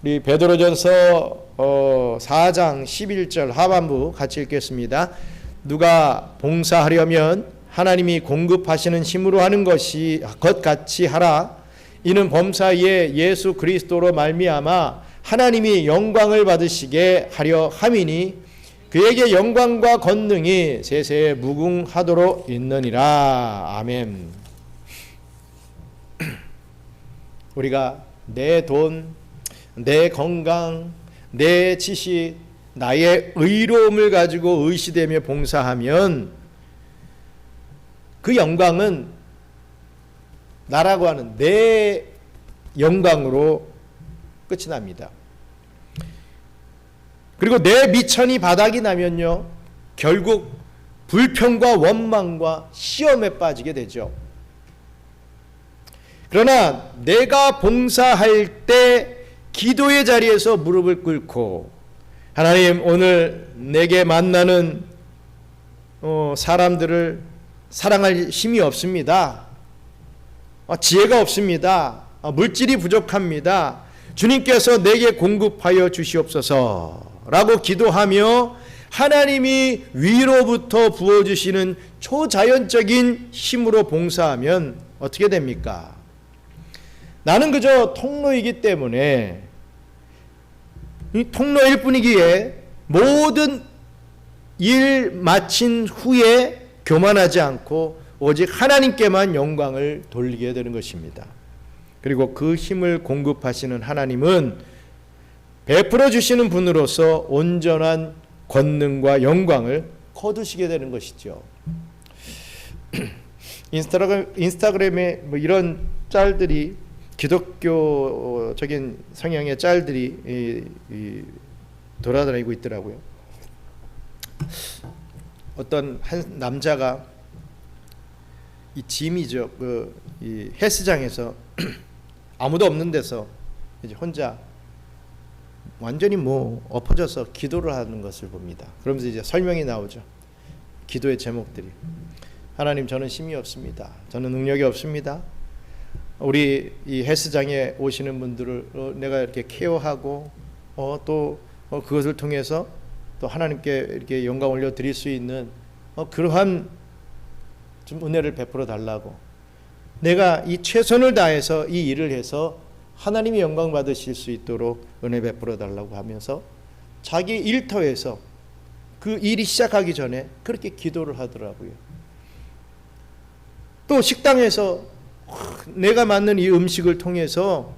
우리 베드로전서 4장 11절 하반부 같이 읽겠습니다. 누가 봉사하려면 하나님이 공급하시는 힘으로 하는 것 같이 하라. 이는 범사에 예수 그리스도로 말미암아 하나님이 영광을 받으시게 하려 함이니 그에게 영광과 권능이 세세에 무궁하도록 있느니라. 아멘. 우리가 내 돈, 내 건강, 내 지식, 나의 의로움을 가지고 의시되며 봉사하면 그 영광은 나라고 하는 내 영광으로 끝이 납니다. 그리고 내 미천이 바닥이 나면요, 결국 불평과 원망과 시험에 빠지게 되죠. 그러나 내가 봉사할 때 기도의 자리에서 무릎을 꿇고 하나님, 오늘 내게 만나는 사람들을 사랑할 힘이 없습니다. 지혜가 없습니다. 물질이 부족합니다. 주님께서 내게 공급하여 주시옵소서 라고 기도하며 하나님이 위로부터 부어주시는 초자연적인 힘으로 봉사하면 어떻게 됩니까? 나는 그저 통로이기 때문에 이 통로일 뿐이기에 모든 일 마친 후에 교만하지 않고 오직 하나님께만 영광을 돌리게 되는 것입니다. 그리고 그 힘을 공급하시는 하나님은 베풀어 주시는 분으로서 온전한 권능과 영광을 거두시게 되는 것이죠. 인스타그램에 뭐 이런 짤들이, 기독교적인 성향의 짤들이 돌아다니고 있더라고요. 어떤 한 남자가 이 짐이죠, 이 헬스장에서 아무도 없는 데서 이제 혼자 완전히 엎어져서 기도를 하는 것을 봅니다. 그러면서 이제 설명이 나오죠. 기도의 제목들이: 하나님, 저는 힘이 없습니다. 저는 능력이 없습니다. 우리 이 헬스장에 오시는 분들을 내가 이렇게 케어하고 또 그것을 통해서 또 하나님께 이렇게 영광 올려 드릴 수 있는 그러한 좀 은혜를 베풀어 달라고, 내가 이 최선을 다해서 이 일을 해서 하나님이 영광 받으실 수 있도록 은혜 베풀어 달라고 하면서 자기 일터에서 그 일이 시작하기 전에 그렇게 기도를 하더라고요. 또 식당에서 내가 만든 이 음식을 통해서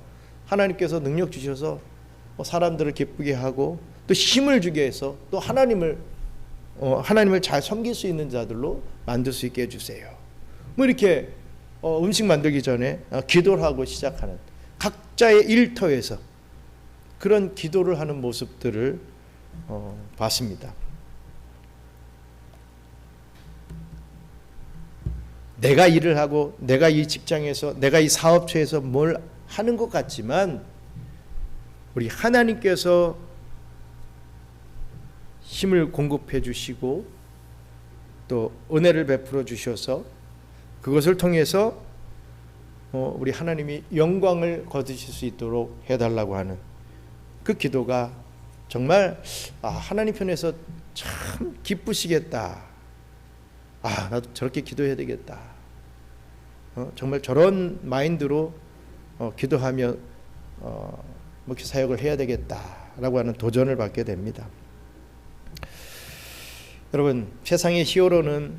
하나님께서 능력 주셔서 사람들을 기쁘게 하고 또 힘을 주게 해서 또 하나님을 잘 섬길 수 있는 자들로 만들 수 있게 해주세요. 이렇게 음식 만들기 전에 기도를 하고 시작하는, 각자의 일터에서 그런 기도를 하는 모습들을 봤습니다. 내가 일을 하고 내가 이 직장에서 내가 이 사업처에서 뭘 하는 것 같지만 우리 하나님께서 힘을 공급해 주시고 또 은혜를 베풀어 주셔서 그것을 통해서 우리 하나님이 영광을 거두실 수 있도록 해달라고 하는 그 기도가 정말 하나님 편에서 참 기쁘시겠다. 나도 저렇게 기도해야 되겠다. 정말 저런 마인드로 기도하며 목회 사역을 해야 되겠다라고 하는 도전을 받게 됩니다. 여러분, 세상의 히어로는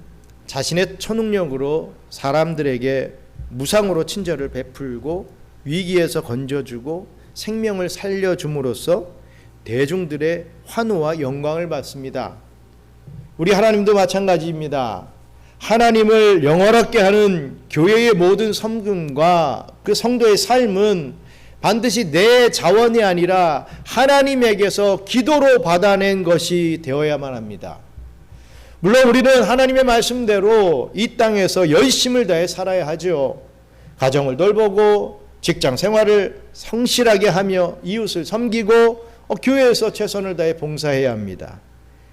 자신의 초능력으로 사람들에게 무상으로 친절을 베풀고 위기에서 건져주고 생명을 살려줌으로써 대중들의 환호와 영광을 받습니다. 우리 하나님도 마찬가지입니다. 하나님을 영원하게 하는 교회의 모든 섬김과 그 성도의 삶은 반드시 내 자원이 아니라 하나님에게서 기도로 받아낸 것이 되어야만 합니다. 물론 우리는 하나님의 말씀대로 이 땅에서 열심을 다해 살아야 하죠. 가정을 돌보고 직장 생활을 성실하게 하며 이웃을 섬기고 교회에서 최선을 다해 봉사해야 합니다.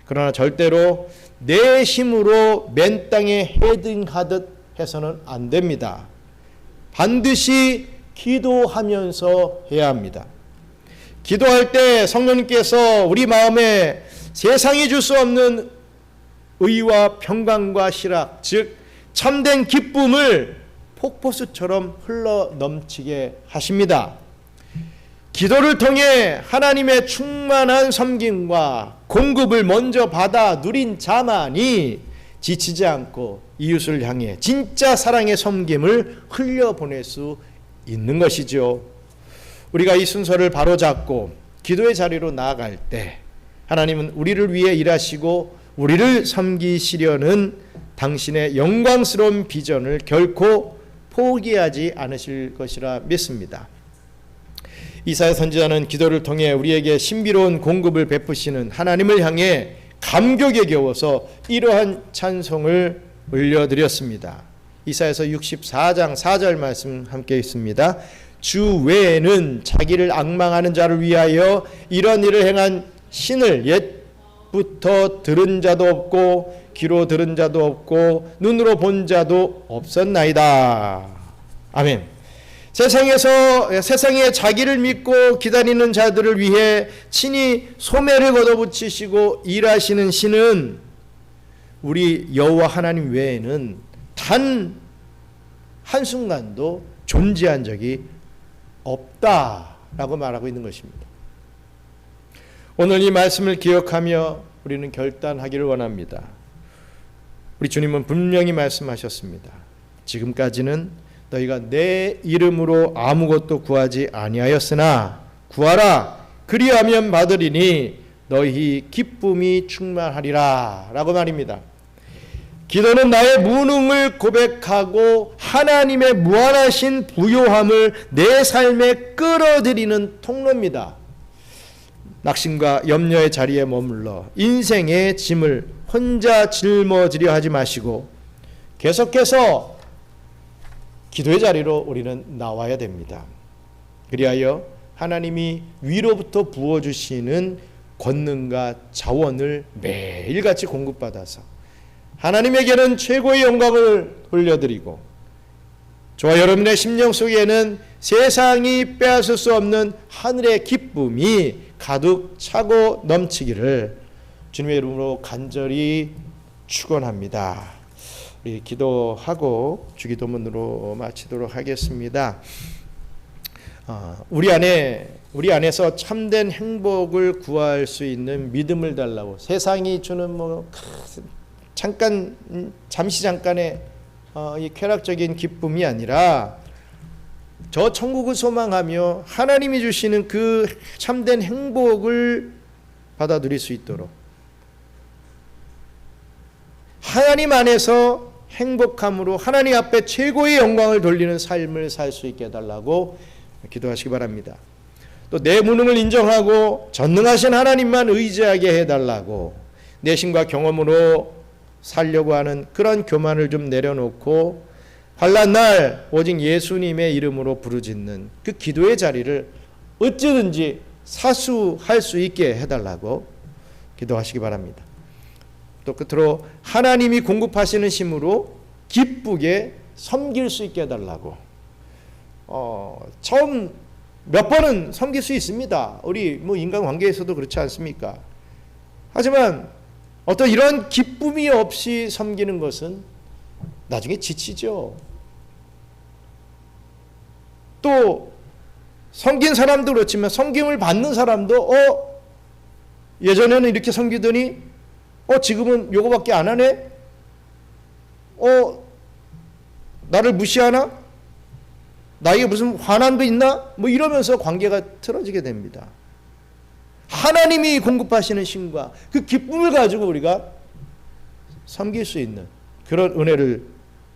그러나 절대로 내 힘으로 맨 땅에 헤딩하듯 해서는 안 됩니다. 반드시 기도하면서 해야 합니다. 기도할 때 성령님께서 우리 마음에 세상이 줄 수 없는 의와 평강과 희락, 즉 참된 기쁨을 폭포수처럼 흘러 넘치게 하십니다. 기도를 통해 하나님의 충만한 섬김과 공급을 먼저 받아 누린 자만이 지치지 않고 이웃을 향해 진짜 사랑의 섬김을 흘려보낼 수 있는 것이죠. 우리가 이 순서를 바로잡고 기도의 자리로 나아갈 때 하나님은 우리를 위해 일하시고 우리를 섬기시려는 당신의 영광스러운 비전을 결코 포기하지 않으실 것이라 믿습니다. 이사야 선지자는 기도를 통해 우리에게 신비로운 공급을 베푸시는 하나님을 향해 감격에 겨워서 이러한 찬송을 올려드렸습니다. 이사야서 64장 4절 말씀 함께 있습니다. 주 외에는 자기를 앙망하는 자를 위하여 이런 일을 행한 신을 옛부터 들은 자도 없고 귀로 들은 자도 없고 눈으로 본 자도 없었나이다. 아멘. 세상에 자기를 믿고 기다리는 자들을 위해 친히 소매를 걷어붙이시고 일하시는 신은 우리 여호와 하나님 외에는 단 한순간도 존재한 적이 없다라고 말하고 있는 것입니다. 오늘 이 말씀을 기억하며 우리는 결단하기를 원합니다. 우리 주님은 분명히 말씀하셨습니다. 지금까지는 너희가 내 이름으로 아무것도 구하지 아니하였으나 구하라 그리하면 받으리니 너희 기쁨이 충만하리라 라고 말입니다. 기도는 나의 무능을 고백하고 하나님의 무한하신 부요함을 내 삶에 끌어들이는 통로입니다. 낙심과 염려의 자리에 머물러 인생의 짐을 혼자 짊어지려 하지 마시고 계속해서 기도의 자리로 우리는 나와야 됩니다. 그리하여 하나님이 위로부터 부어주시는 권능과 자원을 매일같이 공급받아서 하나님에게는 최고의 영광을 돌려드리고 저와 여러분의 심령 속에는 세상이 빼앗을 수 없는 하늘의 기쁨이 가득 차고 넘치기를 주님의 이름으로 간절히 축원합니다. 우리 기도하고 주기도문으로 마치도록 하겠습니다. 우리 안에서 참된 행복을 구할 수 있는 믿음을 달라고 세상이 주는 잠시 잠깐의 이 쾌락적인 기쁨이 아니라 저 천국을 소망하며 하나님이 주시는 그 참된 행복을 받아 누릴 수 있도록 하나님 안에서 행복함으로 하나님 앞에 최고의 영광을 돌리는 삶을 살 수 있게 해달라고 기도하시기 바랍니다. 또 내 무능을 인정하고 전능하신 하나님만 의지하게 해달라고 내심과 경험으로 살려고 하는 그런 교만을 좀 내려놓고 환난 날 오직 예수님의 이름으로 부르짖는 그 기도의 자리를 어찌든지 사수할 수 있게 해달라고 기도하시기 바랍니다. 또 끝으로 하나님이 공급하시는 힘으로 기쁘게 섬길 수 있게 해달라고. 처음 몇 번은 섬길 수 있습니다. 우리 인간관계에서도 그렇지 않습니까? 하지만 어떤 이런 기쁨이 없이 섬기는 것은 나중에 지치죠. 또 섬긴 사람도 그렇지만 섬김을 받는 사람도 예전에는 이렇게 섬기더니 지금은 요거밖에 안 하네? 나를 무시하나? 나에게 무슨 화난도 있나? 뭐 이러면서 관계가 틀어지게 됩니다. 하나님이 공급하시는 신과 그 기쁨을 가지고 우리가 섬길 수 있는 그런 은혜를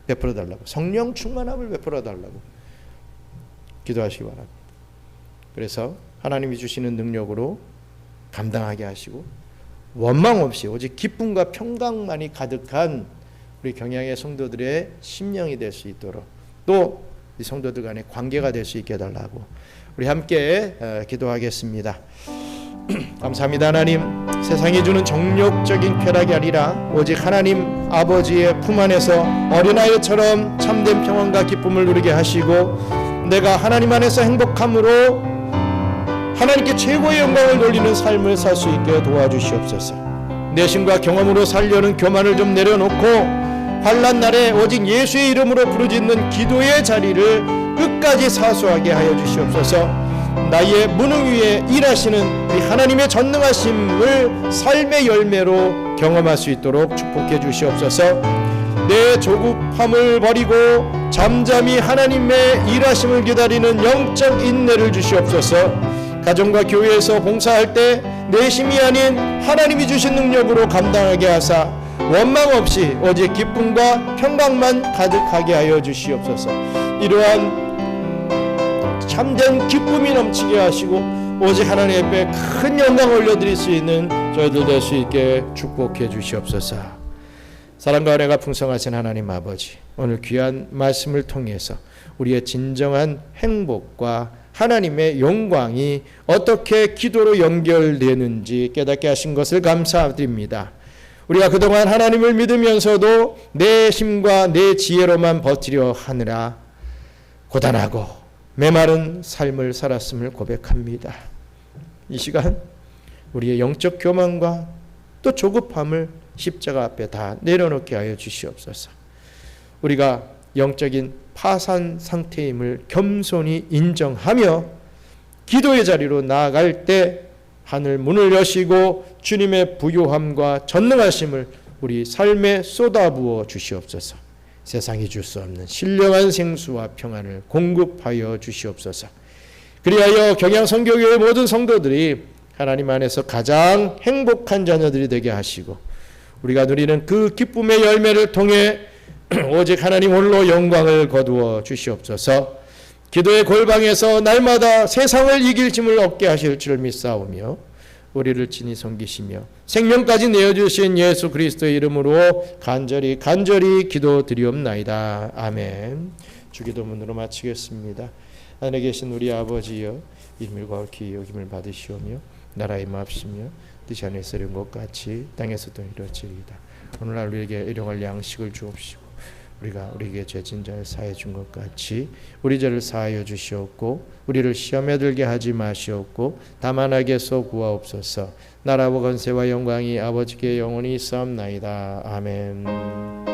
베풀어 달라고, 성령 충만함을 베풀어 달라고 기도하시기 바랍니다. 그래서 하나님이 주시는 능력으로 감당하게 하시고 원망 없이 오직 기쁨과 평강만이 가득한 우리 경양의 성도들의 심령이 될 수 있도록, 또 이 성도들 간의 관계가 될 수 있게 해달라고 우리 함께 기도하겠습니다. 감사합니다. 하나님, 세상이 주는 정욕적인 쾌락이 아니라 오직 하나님 아버지의 품 안에서 어린아이처럼 참된 평안과 기쁨을 누리게 하시고, 내가 하나님 안에서 행복함으로 하나님께 최고의 영광을 돌리는 삶을 살 수 있게 도와주시옵소서. 내심과 경험으로 살려는 교만을 좀 내려놓고 환난 날에 오직 예수의 이름으로 부르짖는 기도의 자리를 끝까지 사수하게 하여 주시옵소서. 나의 무능 위에 일하시는 우리 하나님의 전능하심을 삶의 열매로 경험할 수 있도록 축복해 주시옵소서. 내 조급함을 버리고 잠잠히 하나님의 일하심을 기다리는 영적 인내를 주시옵소서. 가정과 교회에서 봉사할 때 내심이 아닌 하나님이 주신 능력으로 감당하게 하사 원망 없이 오직 기쁨과 평강만 가득하게 하여 주시옵소서. 이러한 참된 기쁨이 넘치게 하시고 오직 하나님 앞에 큰 영광을 올려드릴 수 있는 저희들 될 수 있게 축복해 주시옵소서. 사랑과 은혜가 풍성하신 하나님 아버지, 오늘 귀한 말씀을 통해서 우리의 진정한 행복과 하나님의 영광이 어떻게 기도로 연결되는지 깨닫게 하신 것을 감사드립니다. 우리가 그동안 하나님을 믿으면서도 내 힘과 내 지혜로만 버티려 하느라 고단하고 메마른 삶을 살았음을 고백합니다. 이 시간 우리의 영적 교만과 또 조급함을 십자가 앞에 다 내려놓게 하여 주시옵소서. 우리가 영적인 파산 상태임을 겸손히 인정하며 기도의 자리로 나아갈 때 하늘 문을 여시고 주님의 부요함과 전능하심을 우리 삶에 쏟아부어 주시옵소서. 세상이 줄 수 없는 신령한 생수와 평안을 공급하여 주시옵소서. 그리하여 경양선교교회 모든 성도들이 하나님 안에서 가장 행복한 자녀들이 되게 하시고 우리가 누리는 그 기쁨의 열매를 통해 오직 하나님 홀로 영광을 거두어 주시옵소서. 기도의 골방에서 날마다 세상을 이길 힘을 얻게 하실 줄 믿사오며 우리를 친히 섬기시며 생명까지 내어주신 예수 그리스도의 이름으로 간절히 기도드리옵나이다. 아멘. 주기도문으로 마치겠습니다. 하늘에 계신 우리 아버지여, 이름을 거룩히 여김을 받으시오며 나라의 마옵시며 뜻이 하늘에서 이룬 것 같이 땅에서도 이루어지리이다. 오늘날 우리에게 일용할 양식을 주옵시고 우리가 우리에게 죄진 자를 사해 준 것 같이 우리 죄를 사하여 주시옵고 우리를 시험에 들게 하지 마시옵고 다만 악에서 구하옵소서. 나라와 권세와 영광이 아버지께 영원히 있사옵나이다. 아멘.